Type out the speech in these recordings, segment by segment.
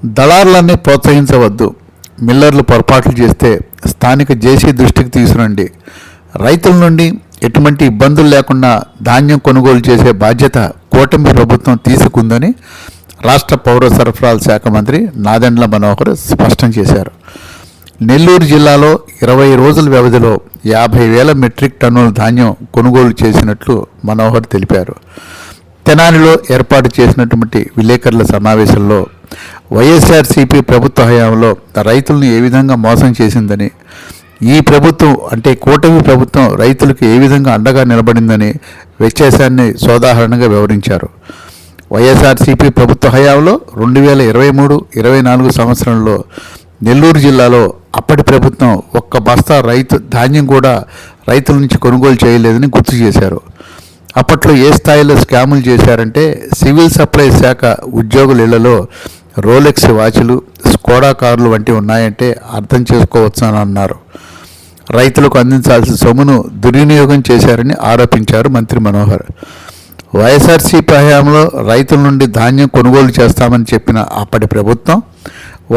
దళారులన్నీ ప్రోత్సహించవద్దు. మిల్లర్లు పొరపాట్లు చేస్తే స్థానిక జేసీ దృష్టికి తీసుకురండి. రైతుల నుండి ఎటువంటి ఇబ్బందులు లేకుండా ధాన్యం కొనుగోలు చేసే బాధ్యత కూటమి ప్రభుత్వం తీసుకుందని రాష్ట్ర పౌర సరఫరాల శాఖ మంత్రి నాదెండ్ల మనోహర్ స్పష్టం చేశారు. నెల్లూరు జిల్లాలో 20 రోజుల వ్యవధిలో 50,000 మెట్రిక్ టన్నుల ధాన్యం కొనుగోలు చేసినట్లు మనోహర్ తెలిపారు. తెనాలిలో ఏర్పాటు చేసినటువంటి విలేకరుల సమావేశంలో వైఎస్ఆర్సీపీ ప్రభుత్వ హయాంలో రైతులను ఏ విధంగా మోసం చేసిందని, ఈ ప్రభుత్వం అంటే కూటమి ప్రభుత్వం రైతులకు ఏ విధంగా అండగా నిలబడిందని వ్యత్యాసాన్ని సోదాహరణంగా వివరించారు. వైఎస్ఆర్సీపీ ప్రభుత్వ హయాంలో 2023-24 సంవత్సరంలో నెల్లూరు జిల్లాలో అప్పటి ప్రభుత్వం ఒక్క బస్తా ధాన్యం కూడా రైతుల నుంచి కొనుగోలు చేయలేదని గుర్తు చేశారు. అప్పట్లో ఏ స్థాయిలో స్కాములు చేశారంటే సివిల్ సప్లై శాఖ ఉద్యోగుల ఇళ్లలో రోలెక్స్ వాచ్లు, స్కోడా కార్లు వంటివి ఉన్నాయంటే అర్థం చేసుకోవచ్చని అన్నారు. రైతులకు అందించాల్సిన సొమ్మును దుర్వినియోగం చేశారని ఆరోపించారు మంత్రి మనోహర్. వైఎస్ఆర్సీపీ హయాంలో రైతుల నుండి ధాన్యం కొనుగోలు చేస్తామని చెప్పిన అప్పటి ప్రభుత్వం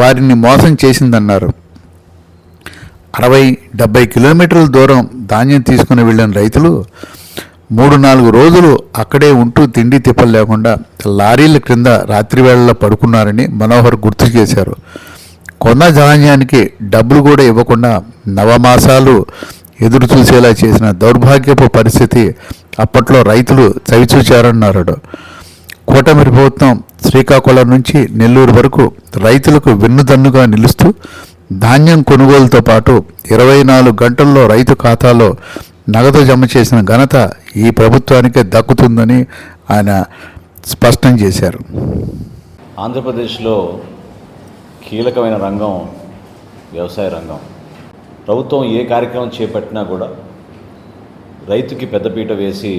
వారిని మోసం చేసిందన్నారు. 60-70 కిలోమీటర్ల దూరం ధాన్యం తీసుకుని వెళ్ళిన రైతులు 3-4 రోజులు అక్కడే ఉంటూ తిండి తిప్పలు లేకుండా లారీల క్రింద రాత్రి వేళల్లో పడుకున్నారని మనోహర్ గుర్తు చేశారు. కొన్న ధాన్యానికి డబ్బులు కూడా ఇవ్వకుండా నవమాసాలు ఎదురు చూసేలా చేసిన దౌర్భాగ్యపు పరిస్థితి అప్పట్లో రైతులు చవిచూచారన్నారు. కూటమి ప్రభుత్వం శ్రీకాకుళం నుంచి నెల్లూరు వరకు రైతులకు వెన్నుదన్నుగా నిలుస్తూ ధాన్యం కొనుగోలుతో పాటు 24 గంటల్లో రైతు ఖాతాలో నగదు జమ చేసిన ఘనత ఈ ప్రభుత్వానికే దక్కుతుందని ఆయన స్పష్టం చేశారు. ఆంధ్రప్రదేశ్లో కీలకమైన రంగం వ్యవసాయ రంగం. ప్రభుత్వం ఏ కార్యక్రమం చేపట్టినా కూడా రైతుకి పెద్దపీట వేసి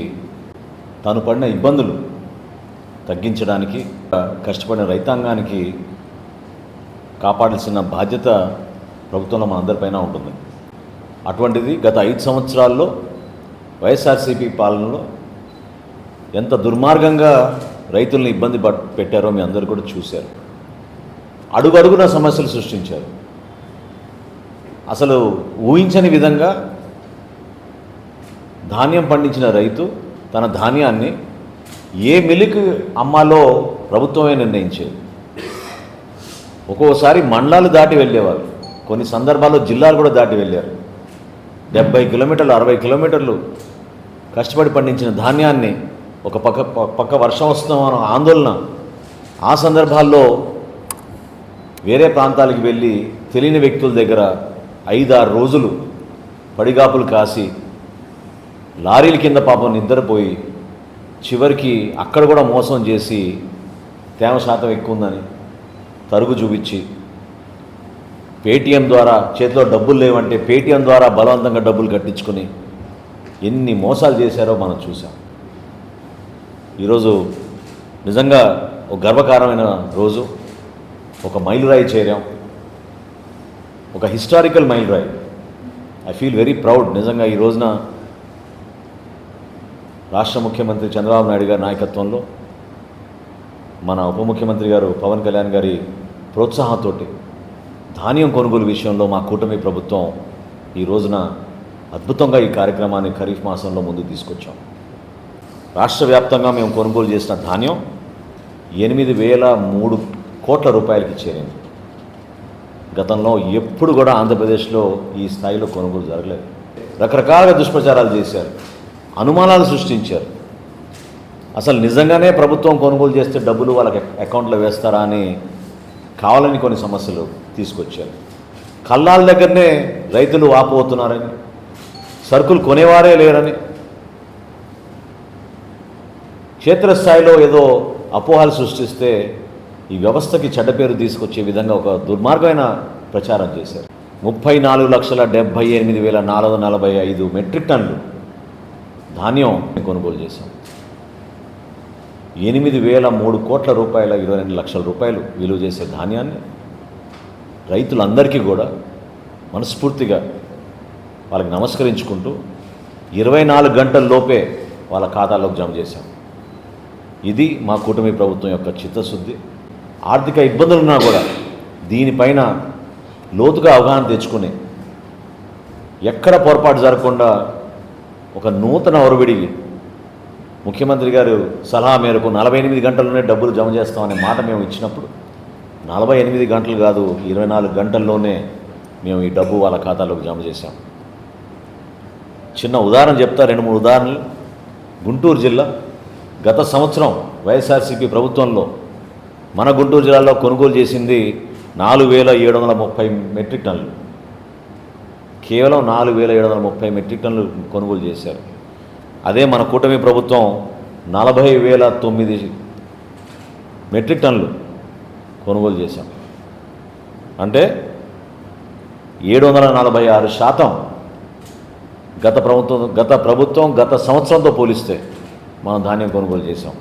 తాను పడిన ఇబ్బందులు తగ్గించడానికి, కష్టపడిన రైతాంగానికి కాపాడాల్సిన బాధ్యత ప్రభుత్వంలో మనందరిపైన ఉంటుంది. అటువంటిది గత 5 సంవత్సరాల్లో వైఎస్ఆర్సీపీ పాలనలో ఎంత దుర్మార్గంగా రైతుల్ని ఇబ్బంది పెట్టారో మీ అందరూ కూడా చూశారు. అడుగడుగున సమస్యలు సృష్టించారు. అసలు ఊహించని విధంగా ధాన్యం పండించిన రైతు తన ధాన్యాన్ని ఏ మిల్లుకి అమ్మాలో ప్రభుత్వమే నిర్ణయించేది. ఒక్కోసారి మండలాలు దాటి వెళ్ళేవారు, కొన్ని సందర్భాల్లో జిల్లాలు కూడా దాటి వెళ్ళారు. 70 కిలోమీటర్లు 60 కిలోమీటర్లు కష్టపడి పండించిన ధాన్యాన్ని ఒక పక్క వర్షం వస్తుందన్న ఆందోళన, ఆ సందర్భాల్లో వేరే ప్రాంతాలకు వెళ్ళి తెలియని వ్యక్తుల దగ్గర 5-6 రోజులు పడిగాపులు కాసి లారీల కింద పాపం నిద్రపోయి చివరికి అక్కడ కూడా మోసం చేసి తేమ శాతం ఎక్కువ ఉందని తరుగు చూపించి పేటీఎం ద్వారా చేతిలో డబ్బులు లేవంటే పేటీఎం ద్వారా బలవంతంగా డబ్బులు కట్టించుకొని ఎన్ని మోసాలు చేశారో మనం చూసాం. ఈరోజు నిజంగా ఒక గర్వకారమైన రోజు. ఒక మైలురాయి చేరాం, ఒక హిస్టారికల్ మైలురాయి. I feel very proud. నిజంగా ఈ రోజున రాష్ట్ర ముఖ్యమంత్రి చంద్రబాబు నాయుడు గారి నాయకత్వంలో, మన ఉప ముఖ్యమంత్రి గారు పవన్ కళ్యాణ్ గారి ప్రోత్సాహంతో ధాన్యం కొనుగోలు విషయంలో మా కూటమి ప్రభుత్వం ఈ రోజున అద్భుతంగా ఈ కార్యక్రమాన్ని ఖరీఫ్ మాసంలో ముందుకు తీసుకొచ్చాం. రాష్ట్ర వ్యాప్తంగా మేము కొనుగోలు చేసిన ధాన్యం 8,003 కోట్ల రూపాయలకి చేరింది. గతంలో ఎప్పుడు కూడా ఆంధ్రప్రదేశ్లో ఈ స్థాయిలో కొనుగోలు జరగలేదు. రకరకాలుగా దుష్ప్రచారాలు చేశారు, అనుమానాలు సృష్టించారు. అసలు నిజంగానే ప్రభుత్వం కొనుగోలు చేస్తే డబ్బులు వాళ్ళకి అకౌంట్లో వేస్తారా అని కావాలని కొన్ని సమస్యలు తీసుకొచ్చారు. కల్లాల దగ్గరనే రైతులు వాపోతున్నారని, సరుకులు కొనేవారే లేరని, క్షేత్రస్థాయిలో ఏదో అపోహలు సృష్టిస్తే ఈ వ్యవస్థకి చెడ్డ పేరు తీసుకొచ్చే విధంగా ఒక దుర్మార్గమైన ప్రచారం చేశారు. 34,78,445 మెట్రిక్ టన్నులు ధాన్యం కొనుగోలు చేశాం. 8,003 కోట్ల రూపాయల 22 లక్షల రూపాయలు విలువ చేసే ధాన్యాన్ని రైతులందరికీ కూడా మనస్ఫూర్తిగా వాళ్ళకి నమస్కరించుకుంటూ 24 గంటల లోపే వాళ్ళ ఖాతాలోకి జమ చేశాం. ఇది మా కూటమి ప్రభుత్వం యొక్క చిత్తశుద్ధి. ఆర్థిక ఇబ్బందులున్నా కూడా దీనిపైన లోతుగా అవగాహన తెచ్చుకుని ఎక్కడ పొరపాటు జరగకుండా ఒక నూతన ఒరవిడికి ముఖ్యమంత్రి గారు సలహా మేరకు 48 గంటల్లోనే డబ్బులు జమ చేస్తామనే మాట మేము ఇచ్చినప్పుడు 48 గంటలు కాదు 24 గంటల్లోనే మేము ఈ డబ్బు వాళ్ళ ఖాతాలోకి జమ చేశాం. చిన్న ఉదాహరణ చెప్తా, 2-3 ఉదాహరణలు. గుంటూరు జిల్లా గత సంవత్సరం వైఎస్ఆర్సీపీ ప్రభుత్వంలో మన గుంటూరు జిల్లాలో కొనుగోలు చేసింది 4730 మెట్రిక్ టన్నులు. కేవలం 4730 మెట్రిక్ టన్నులు కొనుగోలు చేశారు. అదే మన కూటమి ప్రభుత్వం 40,009 మెట్రిక్ టన్నులు కొనుగోలు చేశాం. అంటే 746% గత సంవత్సరంతో పోలిస్తే మనం ధాన్యం కొనుగోలు చేసాం.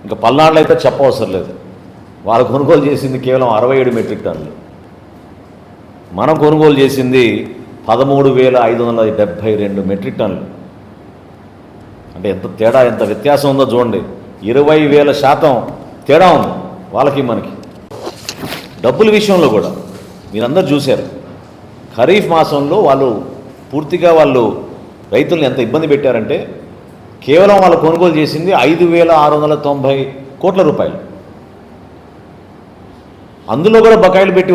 ఇంకా పల్నాడులో అయితే చెప్పవసరం లేదు, వాళ్ళు కొనుగోలు చేసింది కేవలం 67 మెట్రిక్ టన్నులు. మనం కొనుగోలు చేసింది 13,572 మెట్రిక్ టన్నులు. అంటే ఎంత తేడా, ఎంత వ్యత్యాసం ఉందో చూడండి. 20,000% తేడా ఉంది వాళ్ళకి మనకి. డబ్బుల విషయంలో కూడా మీరందరూ చూశారు. ఖరీఫ్ మాసంలో వాళ్ళు పూర్తిగా రైతుల్ని ఎంత ఇబ్బంది పెట్టారంటే కేవలం వాళ్ళు కొనుగోలు చేసింది 5,690 కోట్ల రూపాయలు. అందులో కూడా బకాయిలు పెట్టి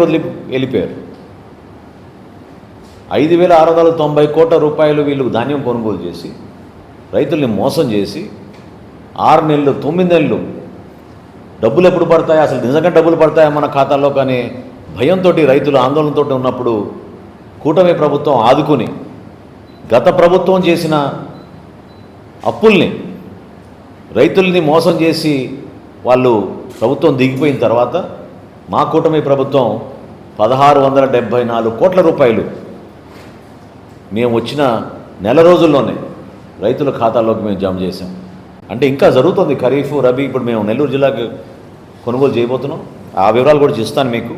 వెళ్ళిపోయారు. 5,690 కోట్ల రూపాయలు వీళ్ళు ధాన్యం కొనుగోలు చేసి రైతుల్ని మోసం చేసి 6 నెలలు 9 నెలలు డబ్బులు ఎప్పుడు పడతాయి, అసలు నిజంగా డబ్బులు పడతాయా మన ఖాతాల్లో కానీ భయంతో రైతులు ఆందోళనతో ఉన్నప్పుడు కూటమి ప్రభుత్వం ఆదుకుని గత ప్రభుత్వం చేసిన అప్పుల్ని రైతుల్ని మోసం చేసి వాళ్ళు ప్రభుత్వం దిగిపోయిన తర్వాత మా కూటమి ప్రభుత్వం 1,674 కోట్ల రూపాయలు మేము వచ్చిన నెల రోజుల్లోనే రైతుల ఖాతాల్లోకి మేము జమ చేశాం. అంటే ఇంకా జరుగుతుంది ఖరీఫ్ రబీ. ఇప్పుడు మేము నెల్లూరు జిల్లాకి కొనుగోలు చేయబోతున్నాం. ఆ వివరాలు కూడా ఇస్తాను మీకు.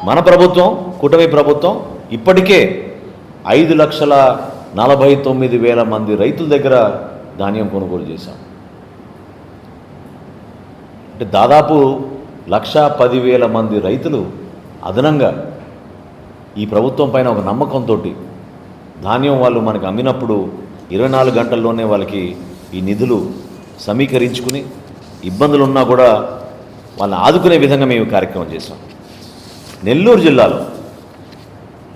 మన ప్రభుత్వం కూటమి ప్రభుత్వం ఇప్పటికే 5,49,000 మంది రైతుల దగ్గర ధాన్యం కొనుగోలు చేశాం. అంటే దాదాపు 1,10,000 మంది రైతులు అదనంగా ఈ ప్రభుత్వం పైన ఒక నమ్మకంతో ధాన్యం వాళ్ళు మనకు అమ్మినప్పుడు 24 గంటల్లోనే వాళ్ళకి ఈ నిధులు సమీకరించుకుని ఇబ్బందులు ఉన్నా కూడా వాళ్ళని ఆదుకునే విధంగా మేము కార్యక్రమం చేశాం. నెల్లూరు జిల్లాలో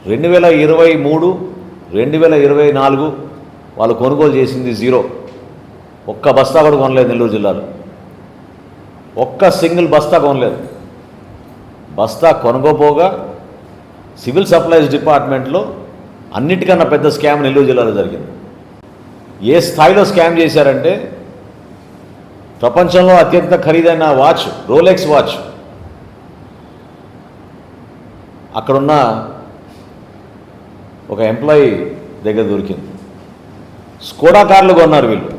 2023, 2024 వాళ్ళు కొనుగోలు చేసింది 0. ఒక్క బస్తా కూడా కొనలేదు. నెల్లూరు జిల్లాలో ఒక్క సింగిల్ బస్తా కొనలేదు. బస్తా కొనుగోపోగా సివిల్ సప్లైస్ డిపార్ట్మెంట్లో అన్నిటికన్నా పెద్ద స్కామ్ నెల్లూరు జిల్లాలో జరిగింది. ఏ స్థాయిలో స్కామ్ చేశారంటే ప్రపంచంలో అత్యంత ఖరీదైన వాచ్, రోలెక్స్ వాచ్ అక్కడున్న ఒక ఎంప్లాయీ దగ్గర దొరికింది. స్కోడా కార్లు కొన్నారు వీళ్ళు.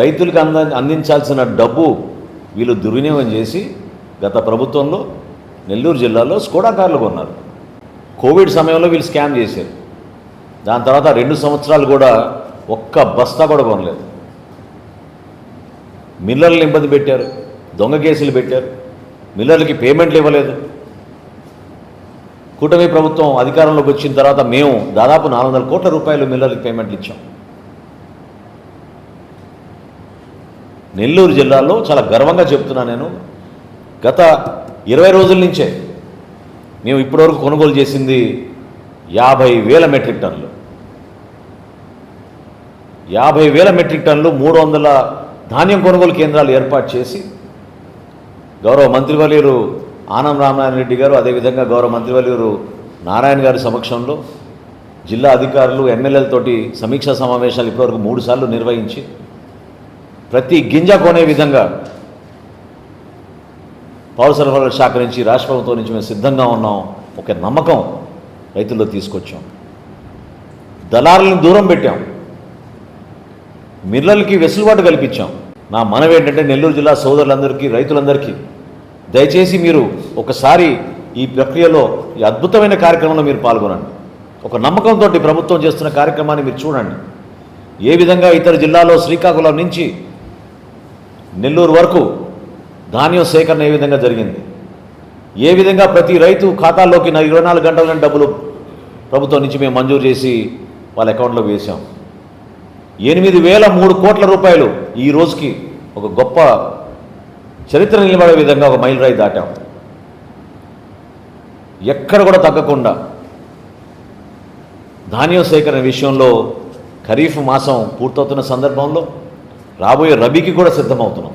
రైతులకు అందించాల్సిన డబ్బు వీళ్ళు దుర్వినియోగం చేసి గత ప్రభుత్వంలో నెల్లూరు జిల్లాలో స్కోడా కార్లు కొన్నారు. కోవిడ్ సమయంలో వీళ్ళు స్కామ్ చేశారు. దాని తర్వాత 2 సంవత్సరాలు కూడా ఒక్క బస్తా కూడా కొనలేదు. మిల్లర్లు ఇబ్బంది పెట్టారు, దొంగ కేసులు పెట్టారు, మిల్లర్లకి పేమెంట్లు ఇవ్వలేదు. కూటమి ప్రభుత్వం అధికారంలోకి వచ్చిన తర్వాత మేము దాదాపు 400 కోట్ల రూపాయలు మిల్లర్లకి పేమెంట్లు ఇచ్చాం. నెల్లూరు జిల్లాలో చాలా గర్వంగా చెప్తున్నా నేను, గత 20 రోజుల నుంచే మేము ఇప్పటివరకు కొనుగోలు చేసింది 50,000 మెట్రిక్ టన్నులు. 50,000 మెట్రిక్ టన్నులు 300 ధాన్యం కొనుగోలు కేంద్రాలు ఏర్పాటు చేసి గౌరవ మంత్రివర్యులు ఆనం రామనారాయణ రెడ్డి గారు, అదేవిధంగా గౌరవ మంత్రివర్యులు నారాయణ గారి సమక్షంలో జిల్లా అధికారులు ఎమ్మెల్యేలతోటి సమీక్షా సమావేశాలు ఇప్పటివరకు 3 సార్లు నిర్వహించి ప్రతి గింజ కొనే విధంగా పౌర సరఫరాల శాఖ నుంచి, రాష్ట్ర ప్రభుత్వం నుంచి మేము సిద్ధంగా ఉన్నాం. ఒక నమ్మకం రైతుల్లో తీసుకొచ్చాం. దళారులను దూరం పెట్టాం, మిల్లర్లకి వెసులుబాటు కల్పించాం. నా మనవి ఏంటంటే నెల్లూరు జిల్లా సోదరులందరికీ, రైతులందరికీ దయచేసి మీరు ఒకసారి ఈ ప్రక్రియలో, ఈ అద్భుతమైన కార్యక్రమంలో మీరు పాల్గొనండి. ఒక నమ్మకంతో ప్రభుత్వం చేస్తున్న కార్యక్రమాన్ని మీరు చూడండి. ఏ విధంగా ఇతర జిల్లాలో శ్రీకాకుళం నుంచి నెల్లూరు వరకు ధాన్యం సేకరణ ఏ విధంగా జరిగింది, ఏ విధంగా ప్రతి రైతు ఖాతాల్లోకి 24 గంటల డబ్బులు ప్రభుత్వం నుంచి మేము మంజూరు చేసి వాళ్ళ అకౌంట్లోకి వేసాం. 8,003 కోట్ల రూపాయలు ఈ రోజుకి ఒక గొప్ప చరిత్ర నిలబడే విధంగా ఒక మైలురాయి దాటాం. ఎక్కడ కూడా తగ్గకుండా ధాన్యం సేకరణ విషయంలో ఖరీఫ్ మాసం పూర్తవుతున్న సందర్భంలో రాబోయే రబీకి కూడా సిద్ధమవుతున్నాం.